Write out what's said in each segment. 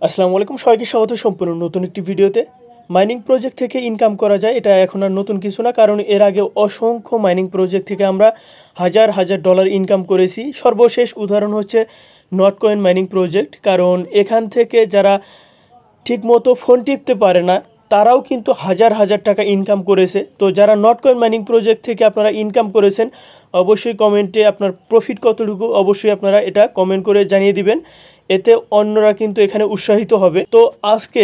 আসসালামু আলাইকুম, সবাইকে স্বাগত সম্পূর্ণ নতুন একটি ভিডিওতে। মাইনিং প্রজেক্ট থেকে ইনকাম করা যায়, এটা এখন আর নতুন কিছু না, কারণ এর আগে অসংখ্য মাইনিং প্রজেক্ট থেকে আমরা হাজার হাজার ডলার ইনকাম করেছি। সর্বশেষ উদাহরণ হচ্ছে নটকয়েন মাইনিং প্রজেক্ট, কারণ এখান থেকে যারা ঠিকমতো ফোন টিপতে পারে না তারাও কিন্তু হাজার হাজার টাকা ইনকাম করেছে। তো যারা নটকয়েন মাইনিং প্রজেক্ট থেকে আপনারা ইনকাম করেছেন, অবশ্যই কমেন্টে আপনার প্রফিট কতটুকু অবশ্যই আপনারা এটা কমেন্ট করে জানিয়ে দিবেন, এতে অন্যরা কিন্তু এখানে উৎসাহিত হবে। তো আজকে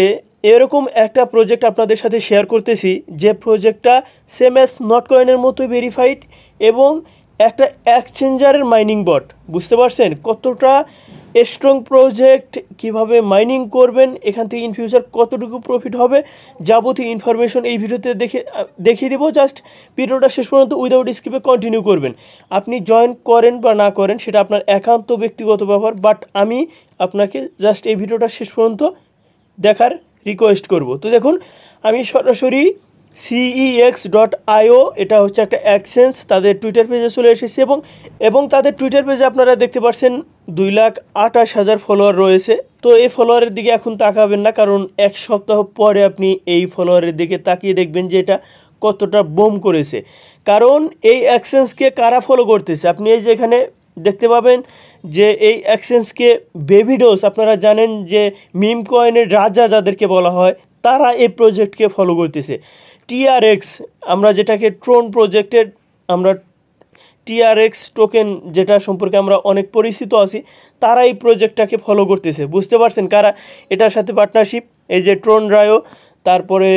এরকম একটা প্রজেক্ট আপনাদের সাথে শেয়ার করতেছি, যে প্রজেক্টটা সেম এস নটকয়েনের মতোই ভেরিফাইড এবং একটা এক্সচেঞ্জারের মাইনিং বট। বুঝতে পারছেন কতটা স্ট্রং প্রজেক্ট, কিভাবে মাইনিং করবেন, এখান থেকে ইন ফিউচার কতটুকু প্রফিট হবে, যাবতীয় ইনফরমেশন এই ভিডিওতে দেখিয়ে দেবো। জাস্ট ভিডিওটা শেষ পর্যন্ত উইদাউট স্কিপে কন্টিনিউ করবেন। আপনি জয়েন করেন বা না করেন সেটা আপনার একান্ত ব্যক্তিগত ব্যাপার, বাট আমি আপনাকে জাস্ট এই ভিডিওটা শেষ পর্যন্ত দেখার রিকোয়েস্ট করব। তো দেখুন, আমি সরাসরি CEX.io, এটা হচ্ছে একটা এক্সচেঞ্জ, তাদের টুইটার পেজে চলে এসেছি এবং তাদের টুইটার পেজে আপনারা দেখতে পাচ্ছেন 2,28,000 ফলোয়ার রয়েছে। তো এই ফলোয়ারের দিকে এখন তাকাবেন না, কারণ এক সপ্তাহ পরে আপনি এই ফলোয়ারের দিকে তাকিয়ে দেখবেন যে এটা কতটা বুম করেছে। কারণ এই এক্সচেঞ্জকে কারা ফলো করতেছে, আপনি এই যে এখানে দেখতে পাবেন যে এই এক্সচেঞ্জকে বেবিডোস, আপনারা জানেন যে মিম কয়েনের রাজা যাদেরকে বলা হয়, তারা এই প্রজেক্টকে ফলো করতেছে। TRX, আমরা যেটাকে ট্রোন প্রজেক্টের, আমরা TRX টোকেন যেটা সম্পর্কে আমরা অনেক পরিচিত আছি, তারা এই প্রজেক্টটাকে ফলো করতেছে। বুঝতে পারছেন কারা এটার সাথে পার্টনারশিপ? এই যে ট্রোন রায়ো, তারপরে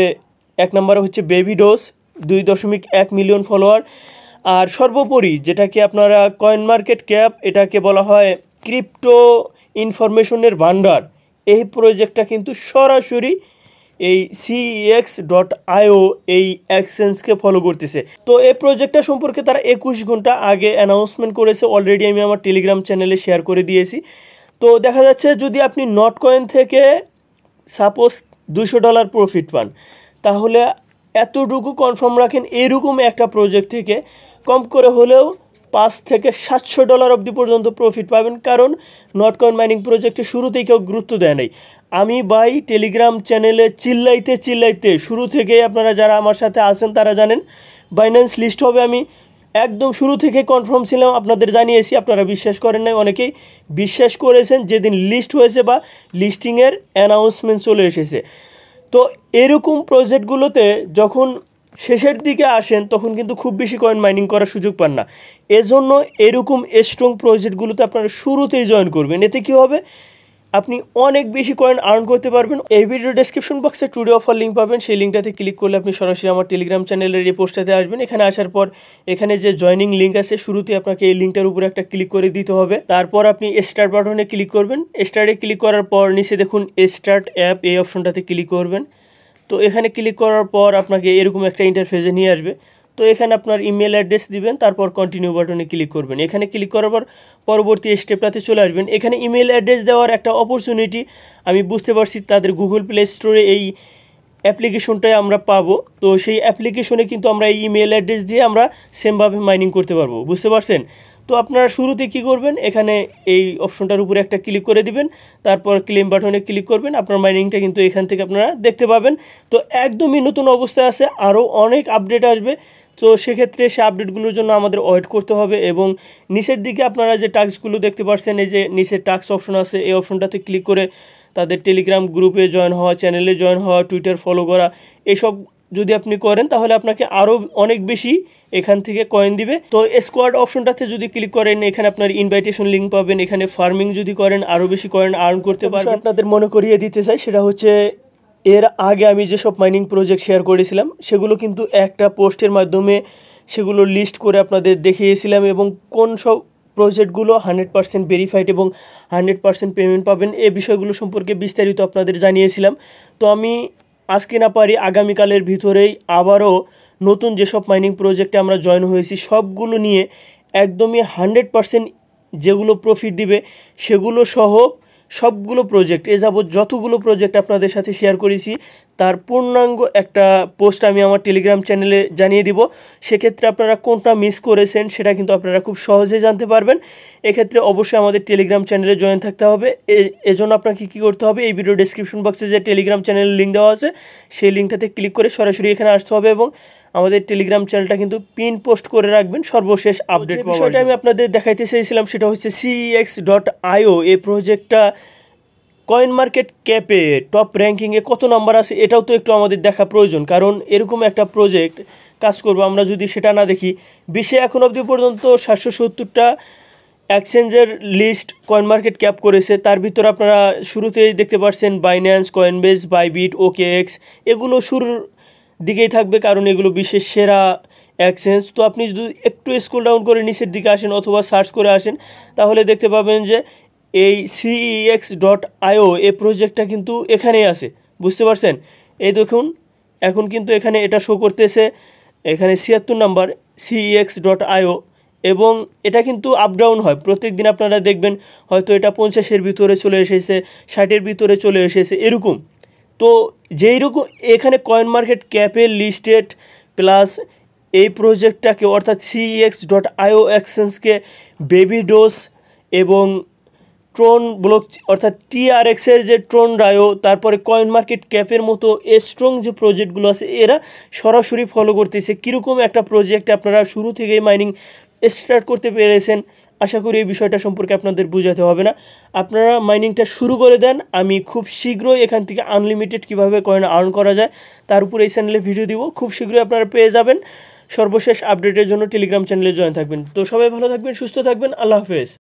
এক নম্বরে হচ্ছে বেবিডোস, 2.1 মিলিয়ন ফলোয়ার। আর সর্বোপরি যেটাকে আপনারা কয়েন মার্কেট ক্যাপ, এটাকে বলা হয় ক্রিপ্টো ইনফরমেশনের ভান্ডার, এই প্রজেক্টটা কিন্তু সরাসরি এই CEX.io এই এক্সচেঞ্জকে ফলো করতেছে। তো এই প্রজেক্টটা সম্পর্কে তারা 21 ঘন্টা আগে অ্যানাউন্সমেন্ট করেছে, অলরেডি আমি আমার টেলিগ্রাম চ্যানেলে শেয়ার করে দিয়েছি। তো দেখা যাচ্ছে যদি আপনি নটকয়েন থেকে সাপোজ $200 প্রফিট পান, তাহলে এতটুকু কনফার্ম রাখেন এরকম একটা প্রজেক্ট থেকে কম করে হলেও $500 থেকে $700 অবধি পর্যন্ত প্রফিট পাবেন। কারণ নটকয়েন মাইনিং প্রজেক্টে শুরুতেই কেউ গুরুত্ব দেয় নাই। আমি ভাই টেলিগ্রাম চ্যানেলে চিল্লাইতে শুরু থেকেই, আপনারা যারা আমার সাথে আছেন তারা জানেন, বাইন্যান্স লিস্ট হবে আমি একদম শুরু থেকে কনফার্ম ছিলাম, আপনাদের জানিয়েছি, আপনারা বিশ্বাস করেন নাই, অনেকেই বিশ্বাস করেছেন যেদিন লিস্ট হয়েছে বা লিস্টিংয়ের অ্যানাউন্সমেন্ট চলে এসেছে। তো এরকম প্রজেক্টগুলোতে যখন শেষের দিকে আসেন তখন কিন্তু খুব বেশি কয়েন মাইনিং করার সুযোগ পান না। এজন্য এরকম স্ট্রং প্রজেক্টগুলোতে আপনারা শুরুতেই জয়েন করবেন। এতে কী হবে, আপনি অনেক বেশি কয়েন আর্ন করতে পারবেন। এই ভিডিও ডেসক্রিপশন বক্সে টুডে অফার লিঙ্ক পাবেন, সেই লিঙ্কটাতে ক্লিক করলে আপনি সরাসরি আমার টেলিগ্রাম চ্যানেলের এই পোস্টটাতে আসবেন। এখানে আসার পর এখানে যে জয়নিং লিঙ্ক আছে, শুরুতে আপনাকে এই লিঙ্কটার উপরে একটা ক্লিক করে দিতে হবে। তারপর আপনি স্টার্ট বাটনে ক্লিক করবেন। স্টার্টে ক্লিক করার পর নিচে দেখুন স্টার্ট অ্যাপ, এই অপশনটাতে ক্লিক করবেন। তো এখানে ক্লিক করার পর আপনাকে এরকম একটা ইন্টারফেসে নিয়ে আসবে। তো এখানে আপনার ইমেল অ্যাড্রেস দিবেন, তারপর কন্টিনিউ বাটনে ক্লিক করবেন। এখানে ক্লিক করার পর পরবর্তী স্টেপটাতে চলে আসবেন। এখানে ইমেল অ্যাড্রেস দেওয়ার একটা অপরচুনিটি আমি বুঝতে পারছি, তাদের গুগল প্লে স্টোরে এই অ্যাপ্লিকেশনটাই আমরা পাবো। তো সেই অ্যাপ্লিকেশনে কিন্তু আমরা এই ইমেল অ্যাড্রেস দিয়ে আমরা সেমভাবে মাইনিং করতে পারবো। বুঝতে পারছেন? তো আপনারা শুরুতে কি করবেন, এখানে এই অপশনটার উপরে একটা ক্লিক করে দিবেন, তারপর ক্লেম বাটনে ক্লিক করবেন। আপনার মাইনিংটা কিন্তু এখান থেকে আপনারা দেখতে পাবেন। তো একদমই নতুন অবস্থায় আছে, আরও অনেক আপডেট আসবে। তো সেক্ষেত্রে সে আপডেটগুলোর জন্য আমাদের ওয়েট করতে হবে। এবং নিচের দিকে আপনারা যে টাস্কগুলো দেখতে পাচ্ছেন, এই যে নিচের টাস্ক অপশন আছে, এই অপশনটাতে ক্লিক করে তাদের টেলিগ্রাম গ্রুপে জয়েন হওয়া, চ্যানেলে জয়েন হওয়া, টুইটার ফলো করা, এসব যদি আপনি করেন তাহলে আপনাকে আরও অনেক বেশি এখান থেকে কয়েন দিবে। তো স্কোয়াড অপশনটাতে যদি ক্লিক করেন, এখানে আপনার ইনভাইটেশন লিঙ্ক পাবেন। এখানে ফার্মিং যদি করেন আরও বেশি কয়েন আর্ন করতে পারবেন। আপনাদের মনে করিয়ে দিতে চাই, সেটা হচ্ছে এর আগে আমি যেসব মাইনিং প্রজেক্ট শেয়ার করেছিলাম সেগুলো কিন্তু একটা পোস্টের মাধ্যমে সেগুলো লিস্ট করে আপনাদের দেখিয়েছিলাম, এবং কোন সব প্রজেক্টগুলো 100% ভেরিফাইড এবং 100% পেমেন্ট পাবেন, এই বিষয়গুলো সম্পর্কে বিস্তারিত আপনাদের জানিয়েছিলাম। তো আমি আজকে না পারি আগামীকালের ভিতরেই আবারও নতুন যেসব মাইনিং প্রজেক্টে আমরা জয়েন হয়েছি সবগুলো নিয়ে একদমই 100% যেগুলো প্রফিট দিবে সেগুলো সহ সবগুলো প্রজেক্ট যাবৎ যতগুলো প্রজেক্ট আপনাদের সাথে শেয়ার করেছি তার পূর্ণাঙ্গ একটা পোস্ট আমি আমার টেলিগ্রাম চ্যানেলে জানিয়ে দিব। সেক্ষেত্রে আপনারা কোনটা মিস করেছেন সেটা কিন্তু আপনারা খুব সহজে জানতে পারবেন। এক্ষেত্রে অবশ্যই আমাদের টেলিগ্রাম চ্যানেলে জয়েন থাকতে হবে। এজন্য আপনাকে কী করতে হবে, এই ভিডিও ডেসক্রিপশন বক্সে যে টেলিগ্রাম চ্যানেলের লিঙ্ক দেওয়া আছে সেই লিঙ্কটাতে ক্লিক করে সরাসরি এখানে আসতে হবে এবং আমাদের টেলিগ্রাম চ্যানেলটা কিন্তু পিন পোস্ট করে রাখবেন সর্বশেষ আপডেট। বিষয়টা আমি আপনাদের দেখাইতে চেয়েছিলাম সেটা হচ্ছে CEX.io। এই প্রজেক্টটা কয়েন মার্কেট ক্যাপে টপ র্যাঙ্কিংয়ে কত নাম্বার আছে এটাও তো একটু আমাদের দেখা প্রয়োজন, কারণ এরকম একটা প্রজেক্ট কাজ করবো আমরা যদি সেটা না দেখি। বিশ্বে এখন অবধি পর্যন্ত 770টা এক্সচেঞ্জের লিস্ট কয়েন মার্কেট ক্যাপ করেছে। তার ভিতরে আপনারা শুরুতেই দেখতে পাচ্ছেন বাইন্যান্স, কয়েনবেস, বাইবিট, OKX, এগুলো শুরুর দিকেই থাকবে কারণ এগুলো বিশ্বের সেরা এক্সচেঞ্জ। তো আপনি যদি একটু স্ক্রল ডাউন করে নিচের দিকে আসেন অথবা সার্চ করে আসেন তাহলে দেখতে পাবেন যে এই CEX.io এই প্রজেক্টটা কিন্তু এখানেই আছে, বুঝতে পারছেন? এই দেখুন এখন কিন্তু এখানে এটা শো করতেছে, এখানে 76 নাম্বার CEX.io এবং এটা কিন্তু আপ ডাউন হয় প্রত্যেক দিন। আপনারা দেখবেন হয়তো এটা 50-এর ভিতরে চলে এসেছে, 60-এর ভিতরে চলে এসেছে এরকম। তো যেইরকম এখানে কয়েন মার্কেট ক্যাপের লিস্টেড প্লাস এই প্রজেক্টটাকে অর্থাৎ CEX.io এক্সচেঞ্জকে বেবি ডোজ এবং ট্রন ব্লক অর্থাৎ TRX-এর যে ট্রন রায়ো, তারপরে কয়েন মার্কেট ক্যাপের মতো স্ট্রং যে প্রজেক্টগুলো আছে এরা সরাসরি ফলো করতেছে। কীরকম একটা প্রজেক্ট আপনারা শুরু থেকেই মাইনিং স্টার্ট করতে পেরেছেন, আশা করি এই বিষয়টা সম্পর্কে আপনাদের বোঝাতে হবে না। আপনারা মাইনিংটা শুরু করে দেন, আমি খুব শীঘ্রই এখান থেকে আনলিমিটেড কীভাবে কয়েন আর্ন করা যায় তার উপর এই চ্যানেলে ভিডিও দিব, খুব শীঘ্রই আপনারা পেয়ে যাবেন। সর্বশেষ আপডেটের জন্য টেলিগ্রাম চ্যানেলে জয়েন থাকবেন। তো সবাই ভালো থাকবেন, সুস্থ থাকবেন, আল্লাহ হাফেজ।